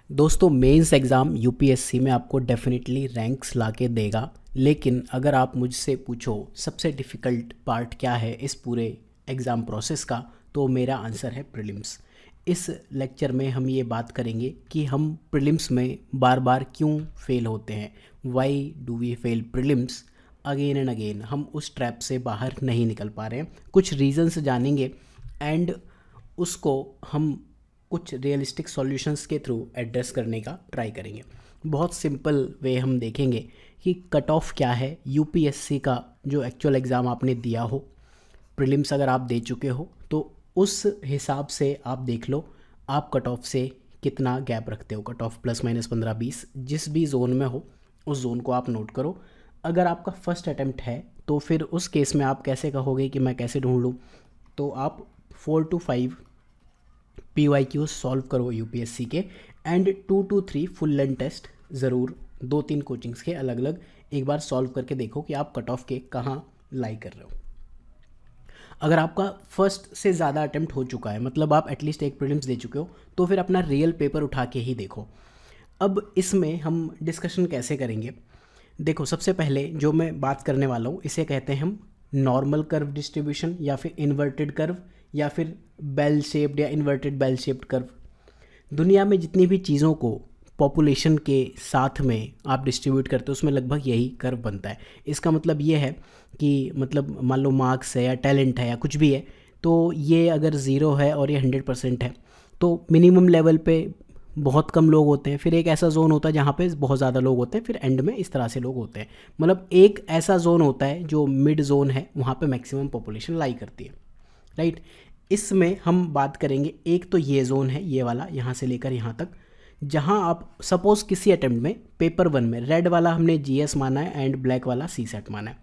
दोस्तों mains exam UPSC में आपको डेफिनेटली रैंक्स ला के देगा। लेकिन अगर आप मुझसे पूछो सबसे डिफ़िकल्ट पार्ट क्या है इस पूरे एग्ज़ाम प्रोसेस का, तो मेरा आंसर है प्रीलिम्स। इस लेक्चर में हम ये बात करेंगे कि हम प्रीलिम्स में बार बार क्यों फेल होते हैं, why do we fail prelims again and again. हम उस ट्रैप से बाहर नहीं निकल पा रहे हैं, कुछ रीजंस जानेंगे एंड उसको हम कुछ रियलिस्टिक सॉल्यूशंस के थ्रू एड्रेस करने का ट्राई करेंगे। बहुत सिंपल वे हम देखेंगे कि कट ऑफ क्या है यूपीएससी का, जो एक्चुअल एग्ज़ाम आपने दिया हो, प्रीलिम्स अगर आप दे चुके हो तो उस हिसाब से आप देख लो आप कट ऑफ से कितना गैप रखते हो। कट ऑफ प्लस माइनस 15-20 जिस भी जोन में हो उस जोन को आप नोट करो। अगर आपका फर्स्ट अटैम्प्ट है तो फिर उस केस में आप कैसे कहोगे कि मैं कैसे ढूंढ लूँ, तो आप 4 to 5 P Y Q solve करो यूपीएससी के, and 2 to 3 full length test ज़रूर 2-3 कोचिंग्स के अलग अलग एक बार सॉल्व करके देखो कि आप कट ऑफ के कहाँ लाई कर रहे हो। अगर आपका फर्स्ट से ज़्यादा अटेम्प्ट हो चुका है, मतलब आप एटलीस्ट एक प्रीलिम्स दे चुके हो, तो फिर अपना रियल पेपर उठा के ही देखो। अब इसमें हम डिस्कशन कैसे करेंगे, देखो सबसे पहले जो मैं बात करने वाला हूँ इसे कहते हैं हम नॉर्मल कर्व डिस्ट्रीब्यूशन, या फिर इन्वर्टेड कर्व, या फिर बेल शेप्ड या इन्वर्टेड बेल शेप्ड कर्व। दुनिया में जितनी भी चीज़ों को पॉपुलेशन के साथ में आप डिस्ट्रीब्यूट करते हो उसमें लगभग यही कर्व बनता है। इसका मतलब ये है कि मतलब मान लो मार्क्स है या टैलेंट है या कुछ भी है, तो ये अगर ज़ीरो है और ये 100% है तो मिनिमम लेवल पे बहुत कम लोग होते हैं, फिर एक ऐसा जोन होता है जहाँ पे बहुत ज़्यादा लोग होते हैं, फिर एंड में इस तरह से लोग होते हैं। मतलब एक ऐसा जोन होता है जो मिड जोन है, वहाँ पे मैक्सिमम पॉपुलेशन लाई करती है, राइट। इसमें हम बात करेंगे, एक तो ये जोन है ये वाला यहाँ से लेकर यहाँ तक, जहाँ आप सपोज़ किसी अटेम्प्ट में पेपर 1 में रेड वाला हमने जीएस माना है एंड ब्लैक वाला सी सेट माना है।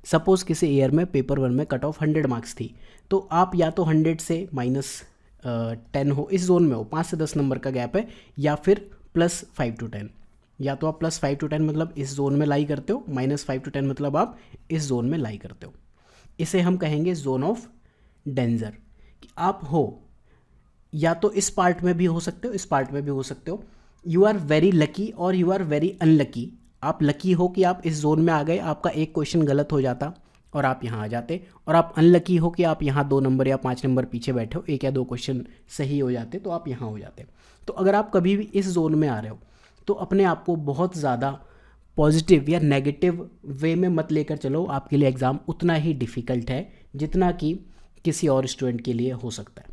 सपोज़ किसी ईयर में पेपर 1 में कट ऑफ 100 मार्क्स थी, तो आप या तो 100 से -10 हो, इस जोन में हो, 5 से 10 नंबर का गैप है, या फिर +5 to 10। या तो आप +5 to 10 मतलब इस जोन में लाई करते हो, -5 to 10 मतलब आप इस जोन में लाई करते हो। इसे हम कहेंगे जोन ऑफ डेंजर, कि आप हो या तो इस पार्ट में भी हो सकते हो, इस पार्ट में भी हो सकते हो। यू आर वेरी लकी और यू आर वेरी अनलकी। आप लकी हो कि आप इस जोन में आ गए, आपका एक क्वेश्चन गलत हो जाता और आप यहाँ आ जाते, और आप अनलकी हो कि आप यहाँ 2 नंबर या 5 नंबर पीछे बैठे हो, एक या दो क्वेश्चन सही हो जाते तो आप यहाँ हो जाते। तो अगर आप कभी भी इस जोन में आ रहे हो तो अपने आप को बहुत ज़्यादा पॉजिटिव या नेगेटिव वे में मत लेकर चलो। आपके लिए एग्ज़ाम उतना ही डिफ़िकल्ट है जितना कि किसी और स्टूडेंट के लिए हो सकता है।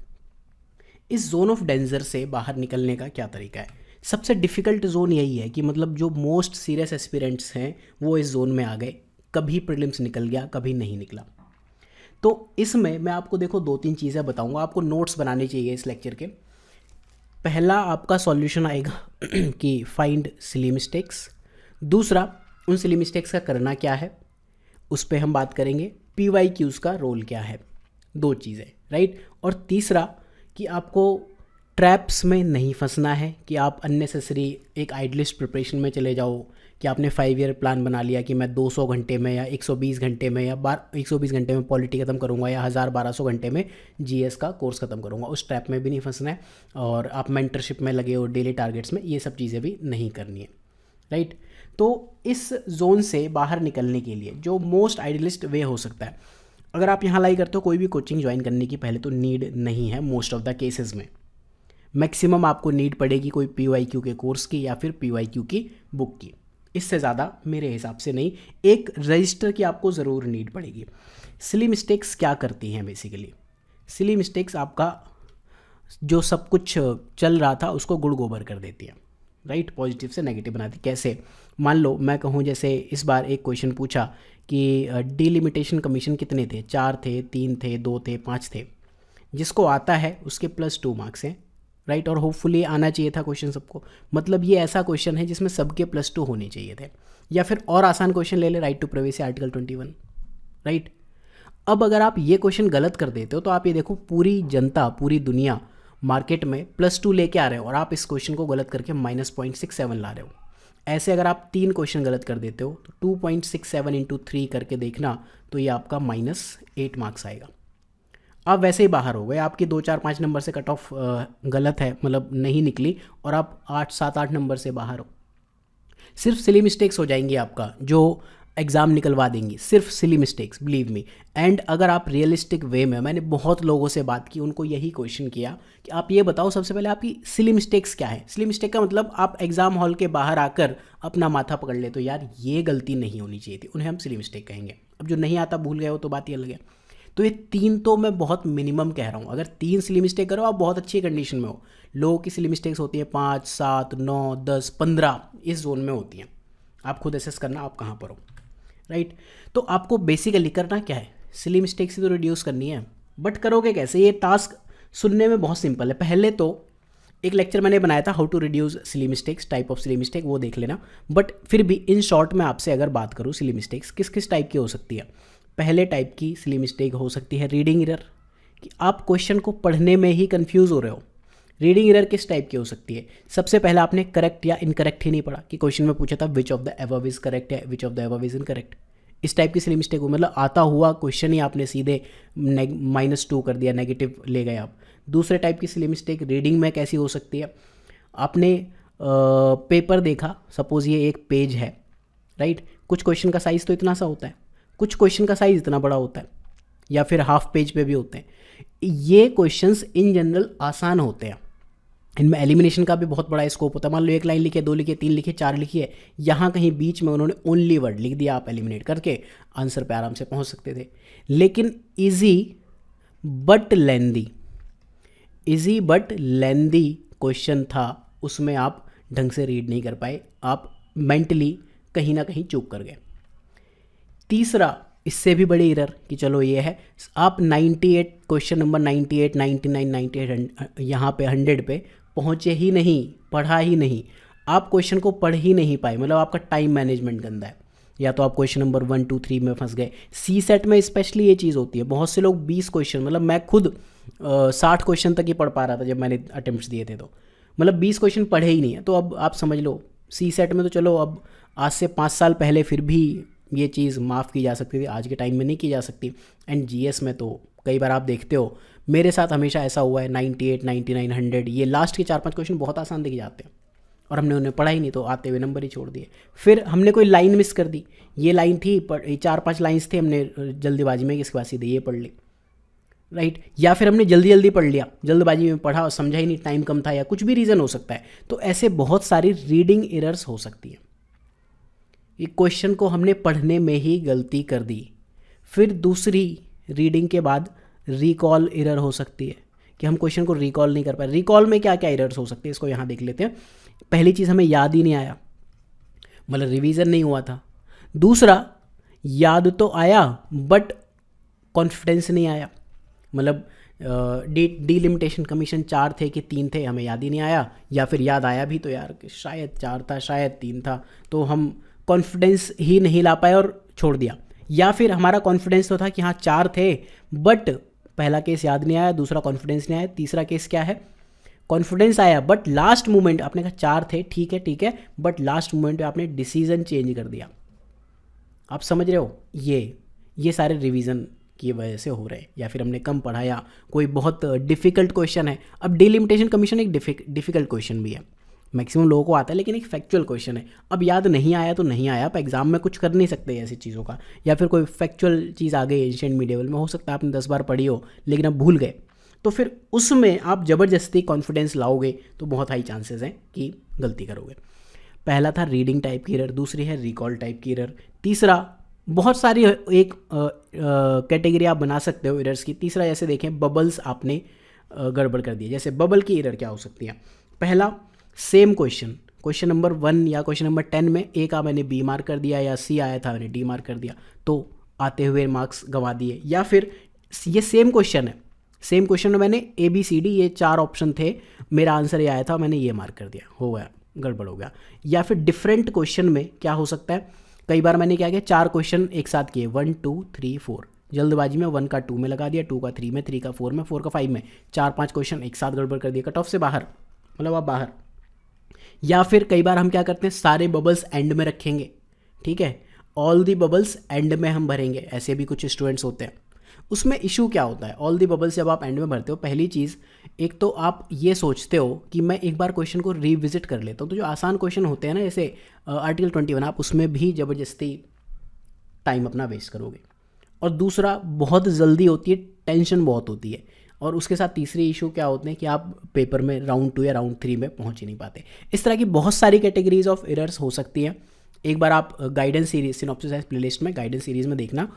इस जोन ऑफ डेंजर से बाहर निकलने का क्या तरीका है? सबसे डिफ़िकल्ट जोन यही है कि मतलब जो मोस्ट सीरियस एस्पिरेंट्स हैं वो इस जोन में आ गए, कभी प्रीलिम्स निकल गया कभी नहीं निकला। तो इसमें मैं आपको देखो 2-3 चीज़ें बताऊंगा, आपको नोट्स बनाने चाहिए इस लेक्चर के। पहला आपका सॉल्यूशन आएगा कि फाइंड सिली मिस्टेक्स। दूसरा, उन सिली मिस्टेक्स का करना क्या है उस पर हम बात करेंगे। पी वाई क्यूज़ का रोल क्या है, 2 चीज़ें, राइट। और तीसरा कि आपको ट्रैप्स में नहीं फंसना है कि आप अननेसेसरी एक आइडलिस्ट प्रिपरेशन में चले जाओ, कि आपने 5 ईयर प्लान बना लिया कि मैं 200 घंटे में या 120 घंटे में या 120 घंटे में पॉलिटी ख़त्म करूँगा या 1000-1200 घंटे में जीएस का कोर्स ख़त्म करूँगा। उस ट्रैप में भी नहीं फंसना है। और आप मेंटरशिप में लगे हो, डेली टारगेट्स में, ये सब चीज़ें भी नहीं करनी है, राइट। तो इस जोन से बाहर निकलने के लिए जो मोस्ट आइडियलिस्ट वे हो सकता है, अगर आप यहाँ लाई करते हो कोई भी कोचिंग ज्वाइन करने की पहले तो नीड नहीं है। मोस्ट ऑफ द केसेस में मैक्सिमम आपको नीड पड़ेगी कोई पी वाई क्यू के कोर्स की या फिर पी वाई क्यू की बुक की, इससे ज़्यादा मेरे हिसाब से नहीं। एक रजिस्टर की आपको ज़रूर नीड पड़ेगी। सिली मिस्टेक्स क्या करती हैं बेसिकली? सिली मिस्टेक्स आपका जो सब कुछ चल रहा था उसको गुड़ गोबर कर देती हैं, राइट। पॉजिटिव से नेगेटिव बनाती। कैसे? मान लो मैं कहूँ जैसे इस बार एक क्वेश्चन पूछा कि डिलिमिटेशन कमीशन कितने थे, 4 थे, 3 थे, 2 थे, 5 थे। जिसको आता है उसके +2 मार्क्स हैं, राइट। और होपफुली आना चाहिए था क्वेश्चन सबको। मतलब ये ऐसा क्वेश्चन है जिसमें सबके +2 होने चाहिए थे। या फिर और आसान क्वेश्चन ले ले, right to privacy article 21, right. अब अगर आप ये क्वेश्चन गलत कर देते हो तो आप ये देखो पूरी जनता, पूरी दुनिया मार्केट में +2 लेके आ रहे हो और आप इस क्वेश्चन को गलत करके -0.67 ला रहे हो। ऐसे अगर आप 3 क्वेश्चन गलत कर देते हो तो 2.67 × 3 करके देखना, तो ये आपका -8 मार्क्स आएगा। आप वैसे ही बाहर हो गए, आपकी 2 4 5 नंबर से कट ऑफ गलत है, मतलब नहीं निकली, और आप 8 7 8 नंबर से बाहर हो। सिर्फ सिली मिस्टेक्स हो जाएंगी आपका जो एग्ज़ाम निकलवा देंगी, सिर्फ silly mistakes, believe me. And अगर आप रियलिस्टिक वे में, मैंने बहुत लोगों से बात की, उनको यही क्वेश्चन किया कि आप ये बताओ सबसे पहले आपकी सिली मिस्टेक्स क्या है। सिली मिस्टेक का मतलब आप एग्ज़ाम हॉल के बाहर आकर अपना माथा पकड़ ले तो यार ये गलती नहीं होनी चाहिए थी, उन्हें हम सिली मिस्टेक कहेंगे। अब जो नहीं आता भूल गए हो तो बात ही अलग है। तो ये 3 तो मैं बहुत मिनिमम कह रहा हूँ। अगर 3 सिली मिस्टेक करो आप बहुत अच्छी कंडीशन में हो। लोगों की सिली मिस्टेक्स होती है 5 7 9 10 15, इस जोन में होती हैं। आप खुद एसेस करना आप कहाँ पर हो, राइट। तो आपको बेसिकली करना क्या है, सिली मिस्टेक्स ही तो रिड्यूस करनी है। बट करोगे कैसे, ये टास्क सुनने में बहुत सिंपल है। पहले तो एक लेक्चर मैंने बनाया था how to reduce silly mistakes, type of silly mistake, वो देख लेना। बट फिर भी इन शॉर्ट में आपसे अगर बात करूँ, सिली मिस्टेक्स किस किस टाइप की हो सकती है। पहले टाइप की सिली मिस्टेक हो सकती है रीडिंग एरर, कि आप क्वेश्चन को पढ़ने में ही कंफ्यूज हो रहे हो। रीडिंग एरर किस टाइप की हो सकती है, सबसे पहले आपने करेक्ट या इनकरेक्ट ही नहीं पढ़ा, कि क्वेश्चन में पूछा था which of the above is correct या which of the above is incorrect. इस टाइप की सिली मिस्टेक हो, मतलब आता हुआ क्वेश्चन ही आपने सीधे -2 कर दिया, नेगेटिव ले गए आप। दूसरे टाइप की सिली मिस्टेक रीडिंग में कैसी हो सकती है, आपने पेपर देखा, सपोज ये एक पेज है, राइट। कुछ क्वेश्चन का साइज़ तो इतना सा होता है, कुछ क्वेश्चन का साइज़ इतना बड़ा होता है, या फिर हाफ पेज पे भी होते हैं। ये क्वेश्चंस इन जनरल आसान होते हैं, इनमें एलिमिनेशन का भी बहुत बड़ा स्कोप होता है। मान लो 1 लाइन लिखी है, 2 लिखी है, 3 लिखी है, 4 लिखी है, यहाँ कहीं बीच में उन्होंने ओनली वर्ड लिख दिया, आप एलिमिनेट करके आंसर पे आराम से पहुँच सकते थे। लेकिन ईजी बट लेंदी क्वेश्चन था, उसमें आप ढंग से रीड नहीं कर पाए, आप मेंटली कहीं ना कहीं चूक कर गए। तीसरा इससे भी बड़ी एरर कि चलो ये है, आप 98 क्वेश्चन नंबर 98 99 98 यहाँ पे 100 पे पहुँचे ही नहीं, पढ़ा ही नहीं, आप क्वेश्चन को पढ़ ही नहीं पाए, मतलब आपका टाइम मैनेजमेंट गंदा है, या तो आप क्वेश्चन नंबर 1 2 3 में फंस गए। सी सेट में स्पेशली ये चीज़ होती है, बहुत से लोग 20 क्वेश्चन, मतलब मैं खुद 60 क्वेश्चन तक ही पढ़ पा रहा था जब मैंने अटेम्प्ट्स दिए थे, तो मतलब 20 क्वेश्चन पढ़े ही नहीं है। तो अब आप समझ लो सी सेट में तो चलो अब आज से 5 साल पहले फिर भी ये चीज़ माफ़ की जा सकती थी, आज के टाइम में नहीं की जा सकती। एंड जीएस में तो कई बार आप देखते हो, मेरे साथ हमेशा ऐसा हुआ है, 98 99 100 ये लास्ट के 4 5 क्वेश्चन बहुत आसान दिख जाते हैं, और हमने उन्हें पढ़ा ही नहीं, तो आते हुए नंबर ही छोड़ दिए। फिर हमने कोई लाइन मिस कर दी, ये लाइन थी, 4 5 लाइन्स थे, हमने जल्दीबाजी में इसके बाद सीधे ये पढ़ ली, राइट। या फिर हमने जल्दी जल्दी पढ़ लिया, जल्दबाजी में पढ़ा और समझा ही नहीं, टाइम कम था, या कुछ भी रीज़न हो सकता है। तो ऐसे बहुत सारी रीडिंग एरर्स हो सकती है, ये क्वेश्चन को हमने पढ़ने में ही गलती कर दी। फिर दूसरी रीडिंग के बाद रिकॉल एरर हो सकती है, कि हम क्वेश्चन को रिकॉल नहीं कर पाए। रिकॉल में क्या क्या एरर्स हो सकते हैं, इसको यहाँ देख लेते हैं। पहली चीज़, हमें याद ही नहीं आया, मतलब रिवीजन नहीं हुआ था। दूसरा, याद तो आया बट कॉन्फिडेंस नहीं आया, मतलब डिलिमिटेशन कमीशन 4 थे कि 3 थे, हमें याद ही नहीं आया, या फिर याद आया भी तो यार शायद 4 था शायद 3 था, तो हम कॉन्फिडेंस ही नहीं ला पाए और छोड़ दिया। या फिर हमारा कॉन्फिडेंस तो था कि हाँ 4 थे, बट पहला केस याद नहीं आया, दूसरा कॉन्फिडेंस नहीं आया, तीसरा केस क्या है, कॉन्फिडेंस आया बट लास्ट मोमेंट आपने कहा 4 थे, ठीक है, बट लास्ट मोमेंट पे आपने डिसीजन चेंज कर दिया। आप समझ रहे हो, ये सारे रिवीजन की वजह से हो रहे हैं, या फिर हमने कम पढ़ा, या कोई बहुत डिफ़िकल्ट क्वेश्चन है। अब डिलिमिटेशन कमीशन एक डिफ़िकल्ट क्वेश्चन भी है, मैक्सिमम लोगों को आता है, लेकिन एक फैक्चुअल क्वेश्चन है। अब याद नहीं आया तो नहीं आया, आप एग्जाम में कुछ कर नहीं सकते ऐसी चीज़ों का। या फिर कोई फैक्चुअल चीज़ आ गई एंशिएंट मिडिवल में, हो सकता है आपने 10 बार पढ़ी हो लेकिन अब भूल गए, तो फिर उसमें आप ज़बरदस्ती कॉन्फिडेंस लाओगे तो बहुत हाई चांसेस हैं कि गलती करोगे। पहला था रीडिंग टाइप की एरर, दूसरी है रिकॉल टाइप की एरर, तीसरा बहुत सारी एक कैटेगरी आप बना सकते हो एरर्स की। तीसरा जैसे देखें, बबल्स आपने गड़बड़ कर दिया। जैसे बबल की एरर क्या हो सकती है, पहला, सेम क्वेश्चन नंबर 1 या क्वेश्चन नंबर 10 में ए का मैंने बी मार्क कर दिया, या सी आया था मैंने डी मार्क कर दिया, तो आते हुए मार्क्स गंवा दिए। या फिर ये सेम क्वेश्चन में मैंने ए बी सी डी ये 4 ऑप्शन थे, मेरा आंसर ये आया था, मैंने ये मार्क कर दिया, हो गया, गड़बड़ हो गया। या फिर डिफरेंट क्वेश्चन में क्या हो सकता है, कई बार मैंने क्या किया, 4 क्वेश्चन एक साथ किए, 1 2 3 4, जल्दबाजी में 1 का 2 में लगा दिया, 2 का 3 में, 3 का 4 में, 4 का 5 में, 4 5 क्वेश्चन एक साथ गड़बड़ कर दिया, कट ऑफ से बाहर, मतलब आप बाहर। या फिर कई बार हम क्या करते हैं, सारे बबल्स एंड में रखेंगे, ठीक है, ऑल दी बबल्स एंड में हम भरेंगे, ऐसे भी कुछ स्टूडेंट्स होते हैं। उसमें इशू क्या होता है, ऑल दी बबल्स जब आप एंड में भरते हो, पहली चीज़ एक तो आप ये सोचते हो कि मैं एक बार क्वेश्चन को रिविजिट कर लेता हूँ, तो जो आसान क्वेश्चन होते हैं ना जैसे आर्टिकल 21, आप उसमें भी ज़बरदस्ती टाइम अपना वेस्ट करोगे। और दूसरा, बहुत जल्दी होती है, टेंशन बहुत होती है, और उसके साथ तीसरी इशू क्या होते हैं कि आप पेपर में राउंड 2 या राउंड 3 में पहुंच ही नहीं पाते। इस तरह की बहुत सारी कैटेगरीज ऑफ एरर्स हो सकती हैं। एक बार आप गाइडेंस सीरीज, सिनॉप्सिस प्लेलिस्ट में गाइडेंस सीरीज में देखना,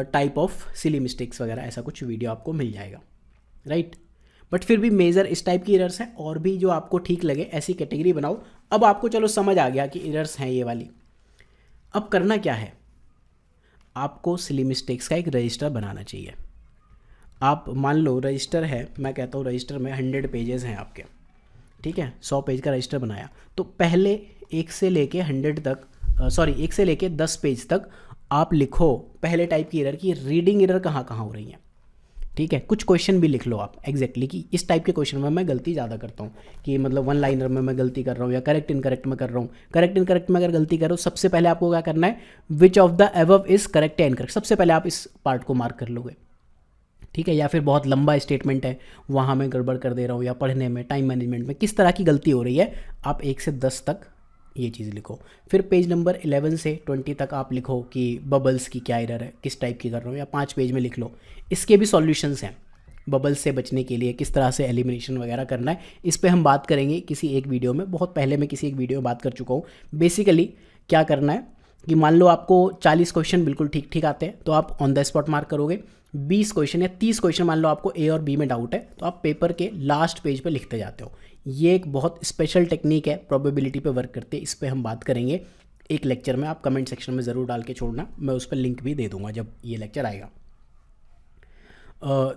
टाइप ऑफ सिली मिस्टेक्स वगैरह ऐसा कुछ वीडियो आपको मिल जाएगा, राइट। बट फिर भी मेजर इस टाइप की एरर्स हैं, और भी जो आपको ठीक लगे ऐसी कैटेगरी बनाओ। अब आपको चलो समझ आ गया कि एरर्स हैं ये वाली। अब करना क्या है, आपको सिली मिस्टेक्स का एक रजिस्टर बनाना चाहिए। आप मान लो रजिस्टर है, मैं कहता हूँ रजिस्टर में 100 पेजेस हैं आपके, ठीक है, 100 पेज का रजिस्टर बनाया, तो पहले 1 से लेके 100 तक, 1 से लेके 10 पेज तक आप लिखो पहले टाइप की एरर की रीडिंग एरर कहाँ कहाँ हो रही हैं, ठीक है। कुछ क्वेश्चन भी लिख लो आप एग्जैक्टली कि इस टाइप के क्वेश्चन में मैं गलती ज़्यादा करता हूँ, कि मतलब वन लाइनर में मैं गलती कर रहा हूँ या करेक्ट इनकरेक्ट में कर रहा हूँ। करेक्ट इनकरेक्ट में अगर गलती करो, सबसे पहले आपको क्या करना है, विच of the above is correct या इनकरेक्ट, सबसे पहले आप इस पार्ट को मार्क कर लोगे, ठीक है। या फिर बहुत लंबा स्टेटमेंट है, वहाँ मैं गड़बड़ कर दे रहा हूँ, या पढ़ने में, टाइम मैनेजमेंट में किस तरह की गलती हो रही है, आप 1 से 10 तक ये चीज़ लिखो। फिर पेज नंबर 11 से 20 तक आप लिखो कि बबल्स की क्या एरर है, किस टाइप की कर रहा हूँ, या 5 पेज में लिख लो। इसके भी सॉल्यूशंस हैं, बबल्स से बचने के लिए किस तरह से एलिमिनेशन वगैरह करना है, इस पे हम बात करेंगे किसी एक वीडियो में, बहुत पहले मैं किसी एक वीडियो में बात कर चुका हूँ। बेसिकली क्या करना है कि मान लो आपको 40 क्वेश्चन बिल्कुल ठीक ठीक आते हैं, तो आप ऑन द स्पॉट मार्क करोगे। 20 क्वेश्चन या 30 क्वेश्चन मान लो आपको ए और बी में डाउट है, तो आप पेपर के लास्ट पेज पे लिखते जाते हो। ये एक बहुत स्पेशल टेक्निक है, प्रोबेबिलिटी पे वर्क करते हैं, इस पे हम बात करेंगे एक लेक्चर में। आप कमेंट सेक्शन में ज़रूर डाल के छोड़ना, मैं उस पर लिंक भी दे दूंगा जब ये लेक्चर आएगा।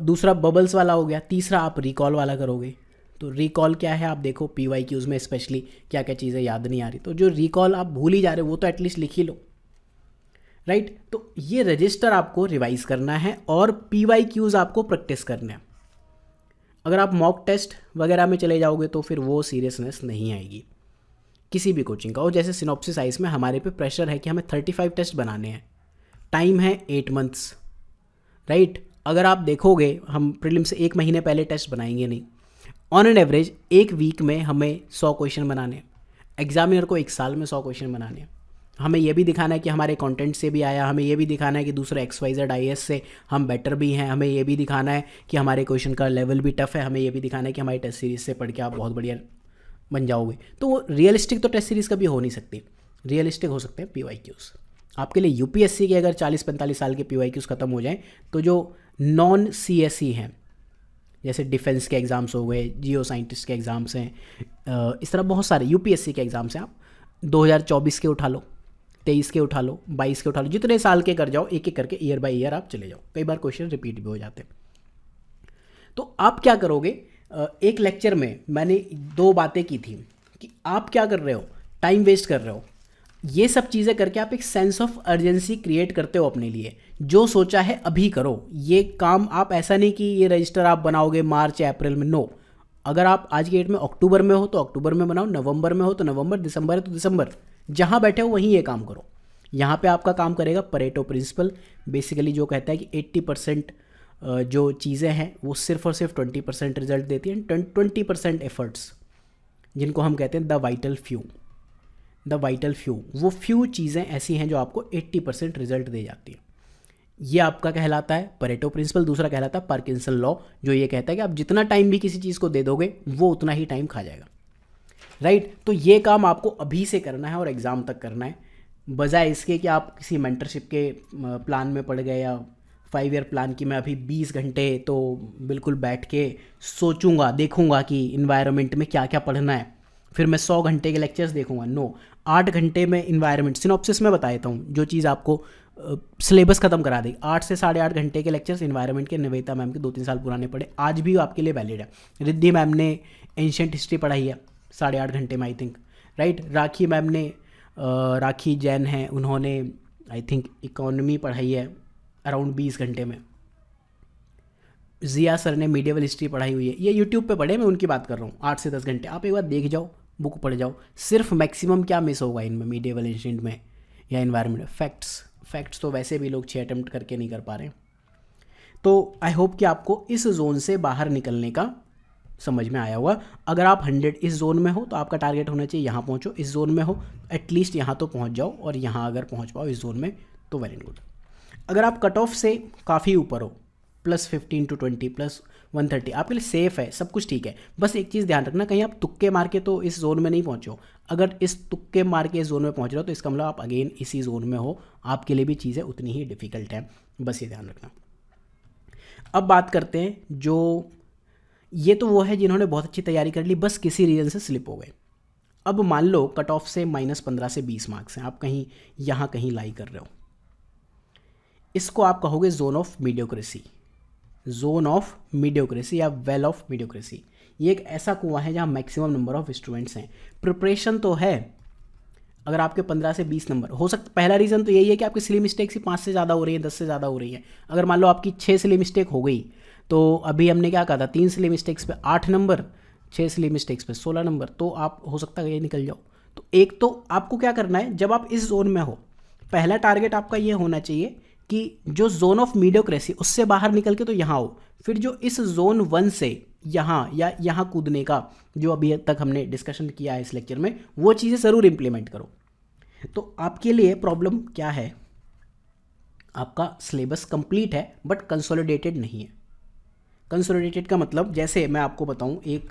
दूसरा बबल्स वाला हो गया। तीसरा आप रिकॉल वाला करोगे, तो रिकॉल क्या है, आप देखो PYQs में स्पेशली क्या क्या चीज़ें याद नहीं आ रही, तो जो रिकॉल आप भूल ही जा रहे हो वो तो एटलीस्ट लिख ही लो, राइट। तो ये रजिस्टर आपको रिवाइज करना है और PYQs आपको प्रैक्टिस करना है। अगर आप मॉक टेस्ट वगैरह में चले जाओगे तो फिर वो सीरियसनेस नहीं आएगी किसी भी कोचिंग का। और जैसे सिनॉप्सिस आइस में हमारे पे प्रेशर है कि हमें 35 टेस्ट बनाने हैं, टाइम है 8 मंथ्स, राइट। अगर आप देखोगे हम प्रीलिम से 1 महीने पहले टेस्ट बनाएंगे नहीं, ऑन एन एवरेज 1 वीक में हमें 100 क्वेश्चन बनाने हैं। एग्जामिनर को 1 साल में 100 क्वेश्चन बनाने हैं। हमें ये भी दिखाना है कि हमारे कंटेंट से भी आया, हमें ये भी दिखाना है कि दूसरे XYZ IAS से हम बेटर भी हैं, हमें ये भी दिखाना है कि हमारे क्वेश्चन का लेवल भी टफ है, हमें ये भी दिखाना है कि हमारी टेस्ट सीरीज से पढ़ के आप बहुत बढ़िया बन जाओगे। तो वो रियलिस्टिक तो टेस्ट सीरीज़ कभी हो नहीं सकती, रियलिस्टिक हो सकते हैं PYQs। आपके लिए UPSC के अगर 40-45 साल के PYQs ख़त्म हो जाएं, तो जो नॉन CSE हैं, जैसे डिफेंस के एग्ज़ाम्स हो गए, जियो साइंटिस्ट के एग्ज़ाम्स हैं, इस तरह बहुत सारे UPSC के एग्ज़ाम्स हैं, आप 2024 के उठा लो, 23 के उठा लो, 22 के उठा लो, जितने साल के कर जाओ, एक एक करके ईयर बाय ईयर आप चले जाओ। कई बार क्वेश्चन रिपीट भी हो जाते हैं। तो आप क्या करोगे, एक लेक्चर में मैंने 2 बातें की थी कि आप क्या कर रहे हो, टाइम वेस्ट कर रहे हो। ये सब चीज़ें करके आप एक सेंस ऑफ अर्जेंसी क्रिएट करते हो अपने लिए, जो सोचा है अभी करो। ये काम आप ऐसा नहीं कि ये रजिस्टर आप बनाओगे मार्च या अप्रैल में, नो। अगर आप आज की डेट में अक्टूबर में हो तो अक्टूबर में बनाओ, नवंबर में हो तो नवंबर, दिसंबर है तो दिसंबर, जहाँ बैठे हो वहीं ये काम करो। यहाँ पे आपका काम करेगा परेटो प्रिंसिपल, बेसिकली जो कहता है कि 80% जो चीज़ें हैं वो सिर्फ और सिर्फ 20% रिजल्ट देती हैं, 20% एफर्ट्स, जिनको हम कहते हैं the vital few. The vital few, वो फ्यू चीज़ें ऐसी हैं जो आपको 80% रिजल्ट दे जाती हैं। ये आपका कहलाता है परेटो प्रिंसिपल। दूसरा कहलाता है पार्किंसन लॉ, जो ये कहता है कि आप जितना टाइम भी किसी चीज़ को दे दोगे वो उतना ही टाइम खा जाएगा, राइट। तो ये काम आपको अभी से करना है और एग्ज़ाम तक करना है, बजाय इसके कि आप किसी मेंटरशिप के प्लान में पड़ गए या 5 ईयर प्लान की मैं अभी 20 घंटे तो बिल्कुल बैठ के सोचूंगा, देखूंगा कि इन्वायरमेंट में क्या क्या पढ़ना है, फिर मैं 100 घंटे के लेक्चर्स देखूंगा। नो, 8 घंटे में इन्वायरमेंट, सिनॉप्सिस में बता देता हूँ जो चीज़ आपको सिलेबस खत्म करा देगी। 8 से 8.5 घंटे के लेक्चर्स इन्वायरमेंट के, निवेदिता मैम के 2-3 साल पुराने पढ़े, आज भी आपके लिए वैलिड है। रिद्धि मैम ने एंशियंट हिस्ट्री पढ़ाई है 8.5 घंटे में, I think, right. Rakhi ma'am ने, राखी जैन हैं, उन्होंने आई थिंक इकोनॉमी पढ़ाई है अराउंड 20 घंटे में। जिया सर ने मीडिएवल हिस्ट्री पढ़ाई हुई है, ये यूट्यूब पे पढ़े, मैं उनकी बात कर रहा हूँ। 8 से 10 घंटे आप एक बार देख जाओ, बुक पढ़ जाओ, सिर्फ मैक्सिमम क्या मिस होगा इनमें, मीडिएवल एंशिएंट में या इन्वायरमेंट। फैक्ट्स तो वैसे भी लोग 6 अटेम्प्ट करके नहीं कर पा रहे। तो आई होप कि आपको इस जोन से बाहर निकलने का समझ में आया होगा। अगर आप 100 इस जोन में हो तो आपका टारगेट होना चाहिए यहाँ पहुँचो, इस जोन में हो एटलीस्ट यहाँ तो पहुँच जाओ, और यहाँ अगर पहुँच पाओ इस जोन में तो वेरी गुड। अगर आप कट ऑफ से काफ़ी ऊपर हो +15 to 20 +130 आपके लिए सेफ़ है, सब कुछ ठीक है। बस एक चीज़ ध्यान रखना, कहीं आप तुक्के मार के तो इस जोन में नहीं पहुँचो। अगर इस तुक्के मार के इस जोन में पहुँच रहे हो तो इसका मतलब आप अगेन इसी जोन में हो, आपके लिए भी चीज़ें उतनी ही डिफ़िकल्ट हैं, बस ये ध्यान रखना। अब बात करते हैं, जो ये तो वो है जिन्होंने बहुत अच्छी तैयारी कर ली, बस किसी रीज़न से स्लिप हो गए। अब मान लो कट ऑफ से -15 से 20 मार्क्स हैं, आप कहीं यहाँ कहीं लाई कर रहे हो, इसको आप कहोगे zone of mediocrity, zone of mediocrity या वेल ऑफ मीडियोक्रेसी। ये एक ऐसा कुआं है जहाँ मैक्सिमम नंबर ऑफ स्टूडेंट्स हैं, प्रिपरेशन तो है। अगर आपके 15 से 20 नंबर हो सकता, पहला रीज़न तो यही है कि आपकी सिली मिस्टेक्स ही 5 से ज़्यादा हो रही है, 10 से ज़्यादा हो रही है। अगर मान लो आपकी 6 सिली मिस्टेक हो गई, तो अभी हमने क्या कहा था, 3 सिली मिस्टेक्स पे 8 नंबर, 6 सिली मिस्टेक्स पे 16 नंबर, तो आप हो सकता है ये निकल जाओ। तो एक तो आपको क्या करना है, जब आप इस जोन में हो, पहला टारगेट आपका ये होना चाहिए कि जो जोन ऑफ मीडियोक्रेसी उससे बाहर निकल के तो यहाँ हो। फिर जो इस जोन 1 से यहाँ या यहाँ कूदने का जो अभी तक हमने डिस्कशन किया है इस लेक्चर में, वो चीज़ें ज़रूर इम्प्लीमेंट करो। तो आपके लिए प्रॉब्लम क्या है, आपका सिलेबस कंप्लीट है बट कंसोलिडेटेड नहीं है। कंसोलिडेटेड का मतलब, जैसे मैं आपको बताऊं, एक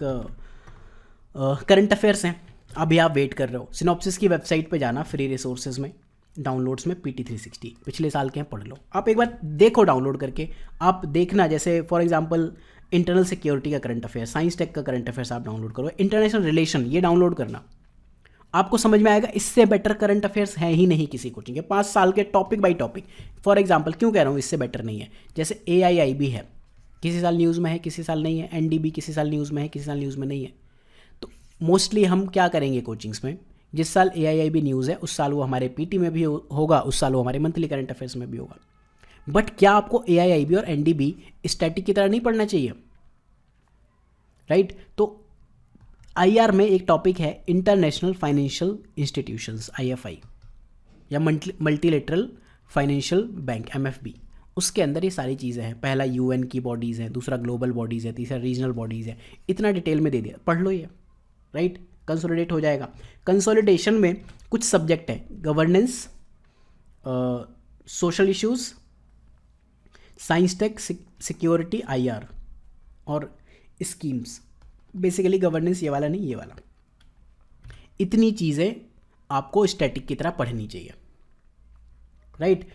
करंट अफेयर्स हैं, अभी आप वेट कर रहे हो, सिनॉप्सिस की वेबसाइट पे जाना, फ्री रिसोर्सेज में डाउनलोड्स में PT 360 पिछले साल के हैं, पढ़ लो। आप एक बार देखो डाउनलोड करके, आप देखना, जैसे फॉर एग्जांपल इंटरनल सिक्योरिटी का करंट अफेयर, साइंस टेक का करंट अफेयर्स आप डाउनलोड करो, इंटरनेशनल रिलेशन ये डाउनलोड करना, आपको समझ में आएगा। इससे बेटर करंट अफेयर्स हैं ही नहीं किसी कोचिंग के, 5 साल के topic by topic. For example क्यों कह रहा हूँ इससे बेटर नहीं है, जैसे AIIB है, किसी साल न्यूज़ में है, किसी साल नहीं है, NDB किसी साल न्यूज़ में है, किसी साल न्यूज़ में नहीं है। तो मोस्टली हम क्या करेंगे कोचिंग्स में, जिस साल AIIB न्यूज़ है उस साल वो हमारे PT में भी होगा, उस साल वो हमारे मंथली करंट अफेयर्स में भी होगा। बट क्या आपको AIIB और NDB स्टैटिक की तरह नहीं पढ़ना चाहिए, राइट? तो IR में एक टॉपिक है इंटरनेशनल फाइनेंशियल इंस्टीट्यूशंस, IFI, या मल्टीलेटरल फाइनेंशियल बैंक, MFB। उसके अंदर ये सारी चीज़ें हैं। पहला UN की बॉडीज़ हैं, दूसरा ग्लोबल बॉडीज़ है, तीसरा रीजनल बॉडीज़ है। इतना डिटेल में दे दिया, पढ़ लो ये, राइट? कंसोलिडेट हो जाएगा। कंसोलिडेशन में कुछ सब्जेक्ट है, governance, social issues, science tech, security, IR और स्कीम्स। बेसिकली गवर्नेंस ये वाला नहीं, ये वाला। इतनी चीज़ें आपको स्टैटिक की तरह पढ़नी चाहिए, राइट?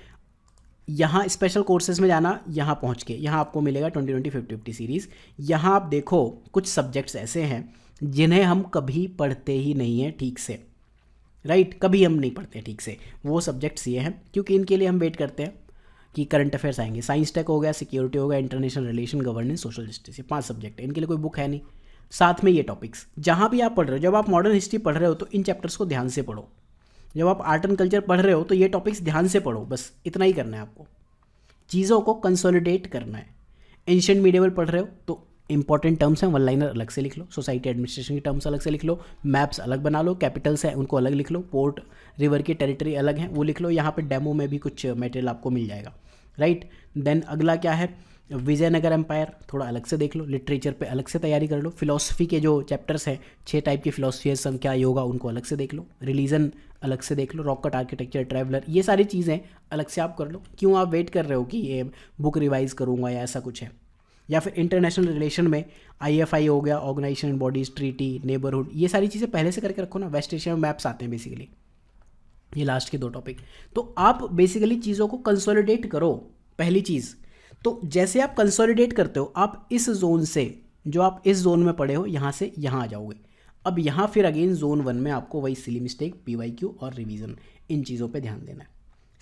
यहाँ स्पेशल कोर्सेज में जाना, यहाँ पहुँच के यहाँ आपको मिलेगा 2020 50-50 सीरीज़। यहाँ आप देखो कुछ सब्जेक्ट्स ऐसे हैं जिन्हें हम कभी पढ़ते ही नहीं हैं ठीक से, राइट? कभी हम नहीं पढ़ते ठीक से। वो सब्जेक्ट्स ये हैं, क्योंकि इनके लिए हम वेट करते हैं कि करंट अफेयर्स आएंगे। साइंस टेक हो गया, सिक्योरिटी हो गया, international relation, governance, social justice, ये 5 सब्जेक्ट है, इनके लिए कोई बुक है नहीं। साथ में ये टॉपिक्स जहाँ भी आप पढ़ रहे हो, जब आप मॉडर्न हिस्ट्री पढ़ रहे हो तो इन चैप्टर्स को ध्यान से पढ़ो। जब आप आर्ट एंड कल्चर पढ़ रहे हो तो ये टॉपिक्स ध्यान से पढ़ो, बस इतना ही करना है आपको। चीज़ों को कंसोलिडेट करना है। एंशिएंट मीडिएवल पढ़ रहे हो तो इंपॉर्टेंट टर्म्स हैं, 1 लाइनर अलग से लिख लो, सोसाइटी एडमिनिस्ट्रेशन की टर्म्स अलग से लिख लो, मैप्स अलग बना लो, कैपिटल्स हैं उनको अलग लिख लो, पोर्ट रिवर की टेरिटरी अलग हैं वो लिख लो। यहाँ पे डेमो में भी कुछ मटेरियल आपको मिल जाएगा, राइट? देन अगला क्या है, विजयनगर एम्पायर थोड़ा अलग से देख लो, लिटरेचर पे अलग से तैयारी कर लो, फिलॉसफी के जो चैप्टर्स हैं 6 टाइप की फिलॉसफी है, संख्या, योगा, उनको अलग से देख लो, रिलीजन अलग से देख लो, रॉक कट आर्किटेक्चर, ट्रैवलर, ये सारी चीज़ें अलग से आप कर लो। क्यों आप वेट कर रहे हो कि ये बुक रिवाइज करूँगा या ऐसा कुछ है? या फिर इंटरनेशनल रिलेशन में IFI हो गया, ऑर्गेनाइजेशन बॉडीज, ट्रीटी, नेबरहुड, ये सारी चीज़ें पहले से करके रखो ना। वेस्ट एशिया में मैप्स आते हैं बेसिकली, ये लास्ट के 2 टॉपिक। तो आप बेसिकली चीज़ों को कंसोलिडेट करो, पहली चीज़। तो जैसे आप कंसोलिडेट करते हो, आप इस जोन से, जो आप इस जोन में पढ़े हो, यहाँ से यहाँ आ जाओगे। अब यहाँ फिर अगेन जोन 1 में आपको वही सिली मिस्टेक, PYQ और रिवीजन, इन चीज़ों पे ध्यान देना है।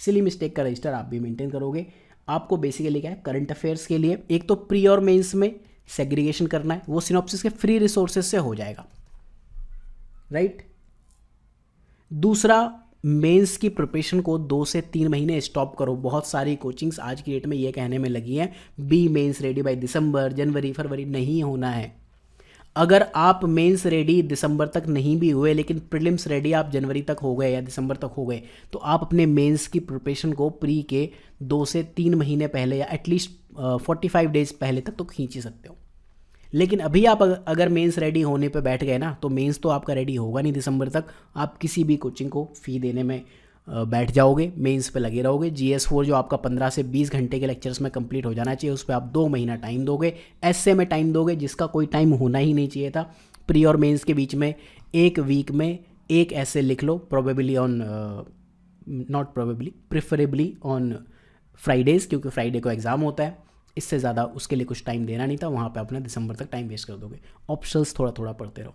सिली मिस्टेक का रजिस्टर आप भी मेंटेन करोगे। आपको बेसिकली क्या है, करंट अफेयर्स के लिए एक तो प्री और मेंस में सेग्रीगेशन करना है, वो सिनॉप्सिस के फ्री रिसोर्सेज से हो जाएगा, राइट? दूसरा, मेंस की प्रिपरेशन को 2 से 3 महीने स्टॉप करो। बहुत सारी कोचिंग्स आज की डेट में ये कहने में लगी हैं, be mains ready by December, January, February. नहीं होना है। अगर आप मेंस रेडी दिसंबर तक नहीं भी हुए, लेकिन प्रीलिम्स रेडी आप जनवरी तक हो गए या दिसंबर तक हो गए, तो आप अपने मेंस की प्रिपरेशन को प्री के 2 से 3 महीने पहले या एटलीस्ट 45 डेज़ पहले तक तो खींच ही सकते हो। लेकिन अभी आप अगर मेंस रेडी होने पे बैठ गए ना, तो मेंस तो आपका रेडी होगा नहीं दिसंबर तक। आप किसी भी कोचिंग को फ़ी देने में बैठ जाओगे, मेंस पे लगे रहोगे। GS4 जो आपका 15 से 20 घंटे के लेक्चर्स में कंप्लीट हो जाना चाहिए, उस पर आप 2 महीना टाइम दोगे। एसए में टाइम दोगे जिसका कोई टाइम होना ही नहीं चाहिए था। प्री और मेंस के बीच में एक वीक में एक ऐसे लिख लो, probably on not probably preferably on Fridays, क्योंकि फ्राइडे को एग्ज़ाम होता है। इससे ज़्यादा उसके लिए कुछ टाइम देना नहीं था, वहाँ पे अपना दिसंबर तक टाइम वेस्ट कर दोगे। ऑप्शंस थोड़ा थोड़ा पढ़ते रहो।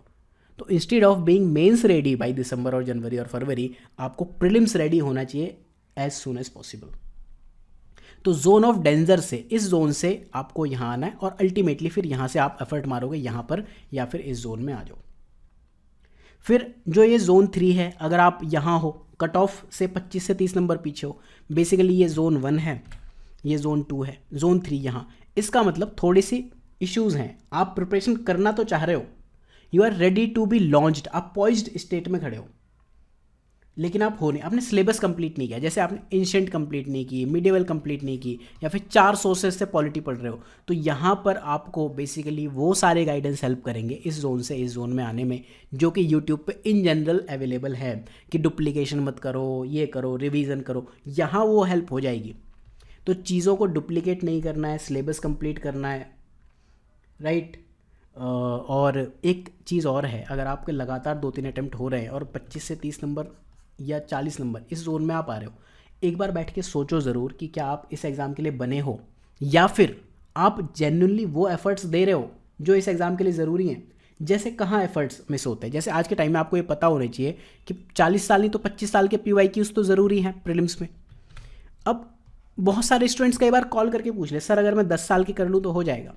तो instead of being mains ready by December और जनवरी और फरवरी, आपको प्रीलिम्स रेडी होना चाहिए एज सून एज पॉसिबल। तो जोन ऑफ डेंजर से, इस जोन से आपको यहाँ आना है और अल्टीमेटली फिर यहाँ से आप एफर्ट मारोगे यहाँ पर, या फिर इस जोन में आ जाओ। फिर जो ये जोन 3 है, अगर आप यहाँ हो, कट ऑफ से 25 से 30 नंबर पीछे हो, बेसिकली ये जोन 1 है, ये जोन 2 है, जोन 3 यहाँ। इसका मतलब थोड़ी सी इश्यूज़ हैं। आप प्रिपरेशन करना तो चाह रहे हो, you are ready to be launched, आप पॉइज्ड स्टेट में खड़े हो, लेकिन आप हो नहीं, आपने सिलेबस कंप्लीट नहीं किया। जैसे आपने एंशिएंट कंप्लीट नहीं की, मिडिवल कंप्लीट नहीं की, या फिर 4 सोर्सेज से पॉलिटी पढ़ रहे हो, तो यहाँ पर आपको बेसिकली वो सारे गाइडेंस हेल्प करेंगे इस जोन से इस जोन में आने में, जो कि यूट्यूब पे इन जनरल अवेलेबल है कि डुप्लीकेशन मत करो, ये करो, रिवीजन करो, यहाँ वो हेल्प हो जाएगी। तो चीज़ों को डुप्लीकेट नहीं करना है, सिलेबस कंप्लीट करना है, राइट। और एक चीज़ और है, अगर आपके लगातार 2-3 अटैम्प्ट हो रहे हैं और 25 से 30 नंबर या 40 नंबर इस जोन में आप आ रहे हो, एक बार बैठ के सोचो ज़रूर कि क्या आप इस एग्ज़ाम के लिए बने हो, या फिर आप जेन्युइनली वो एफर्ट्स दे रहे हो जो इस एग्ज़ाम के लिए ज़रूरी हैं। जैसे कहाँ एफर्ट्स मिस होते हैं, जैसे आज के टाइम में आपको ये पता होना चाहिए कि 40 साल नहीं तो 25 साल के PYQs तो ज़रूरी हैं प्रीलिम्स में। अब बहुत सारे स्टूडेंट्स कई बार कॉल करके पूछ ले, सर अगर मैं 10 साल की कर लूँ तो हो जाएगा?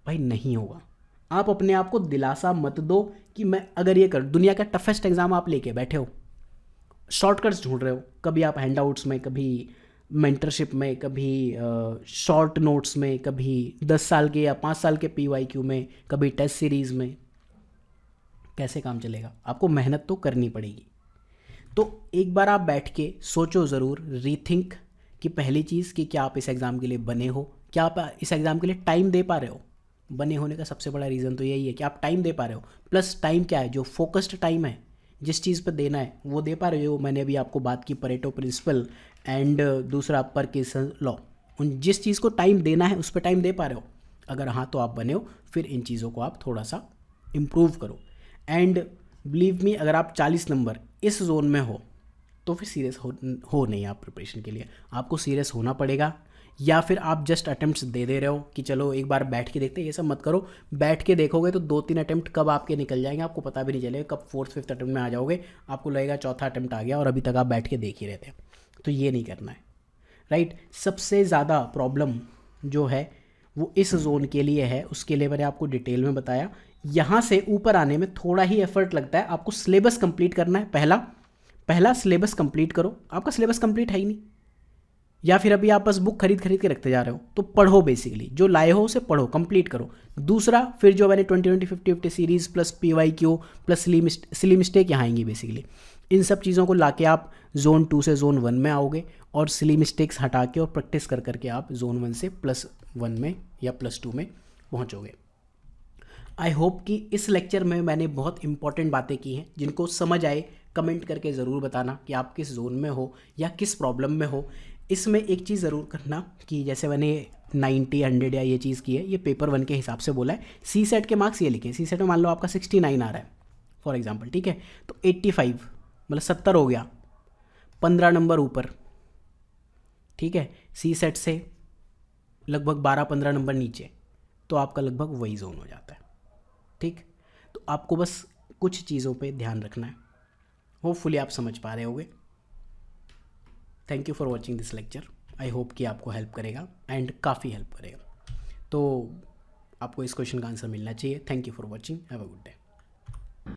भाई नहीं होगा। आप अपने आप को दिलासा मत दो कि मैं अगर ये कर, दुनिया का टफेस्ट एग्जाम आप लेके बैठे हो, शॉर्टकट्स ढूंढ रहे हो, कभी आप हैंडआउट्स में, कभी मेंटरशिप में, कभी शॉर्ट नोट्स में, कभी 10 साल के या 5 साल के PYQ में, कभी टेस्ट सीरीज़ में। कैसे काम चलेगा? आपको मेहनत तो करनी पड़ेगी। तो एक बार आप बैठ के सोचो ज़रूर, रीथिंक, कि पहली चीज़ कि क्या आप इस एग्ज़ाम के लिए बने हो, क्या आप इस एग्ज़ाम के लिए टाइम दे पा रहे हो। बने होने का सबसे बड़ा रीज़न तो यही है कि आप टाइम दे पा रहे हो। प्लस टाइम क्या है, जो फोकस्ड टाइम है, जिस चीज़ पर देना है वो दे पा रहे हो। मैंने अभी आपको बात की परेटो प्रिंसिपल एंड दूसरा परकिंसन लॉ, उन जिस चीज़ को टाइम देना है उस पर टाइम दे पा रहे हो। अगर हाँ तो आप बने हो, फिर इन चीज़ों को आप थोड़ा सा इम्प्रूव करो। एंड बिलीव मी, अगर आप 40 नंबर इस जोन में हो तो फिर सीरियस हो नहीं आप प्रिपरेशन के लिए, आपको सीरियस होना पड़ेगा। या फिर आप जस्ट अटेम्प्ट्स दे रहे हो कि चलो एक बार बैठ के देखते हैं, ये सब मत करो। बैठ के देखोगे तो 2-3 अटेम्प्ट कब आपके निकल जाएंगे आपको पता भी नहीं चलेगा, कब 4th-5th अटेम्प्ट में आ जाओगे, आपको लगेगा चौथा अटेम्प्ट आ गया और अभी तक आप बैठ के देख ही रहे थे। तो ये नहीं करना है, राइट। सबसे ज़्यादा प्रॉब्लम जो है वो इस जोन के लिए है, उसके लिए मैंने आपको डिटेल में बताया। यहाँ से ऊपर आने में थोड़ा ही एफर्ट लगता है। आपको सिलेबस कंप्लीट करना है, पहला सिलेबस कंप्लीट करो। आपका सिलेबस कंप्लीट है ही नहीं, या फिर अभी आप बस बुक खरीद के रखते जा रहे हो, तो पढ़ो, बेसिकली जो लाए हो उसे पढ़ो, कंप्लीट करो। दूसरा, फिर जो मैंने 20-20 50-50 series plus PYQ plus silly mistake यहाँ आएंगी बेसिकली। इन सब चीज़ों को लाके आप जोन 2 से जोन 1 में आओगे और सिली मिस्टेक्स हटा के और प्रैक्टिस कर करके आप जोन 1 से +1 में या +2 में पहुँचोगे। आई होप कि इस लेक्चर में मैंने बहुत इंपॉर्टेंट बातें की हैं, जिनको समझ आए कमेंट करके ज़रूर बताना कि आप किस जोन में हो या किस प्रॉब्लम में हो। इसमें एक चीज़ ज़रूर करना कि जैसे मैंने 90, 100 या ये चीज़ की है, ये पेपर 1 के हिसाब से बोला है। CSET के मार्क्स ये लिखे, CSET में मान लो आपका 69 आ रहा है फॉर एग्जांपल, ठीक है, तो 85 मतलब 70 हो गया, 15 नंबर ऊपर, ठीक है। CSET से लगभग 12-15 नंबर नीचे, तो आपका लगभग वही जोन हो जाता है, ठीक। तो आपको बस कुछ चीज़ों पे ध्यान रखना है। होपफुली आप समझ पा रहे होगे। Thank you for watching this lecture. I hope कि आपको हेल्प करेगा एंड काफ़ी हेल्प करेगा। तो आपको इस क्वेश्चन का आंसर मिलना चाहिए। Thank you for watching, have a good day.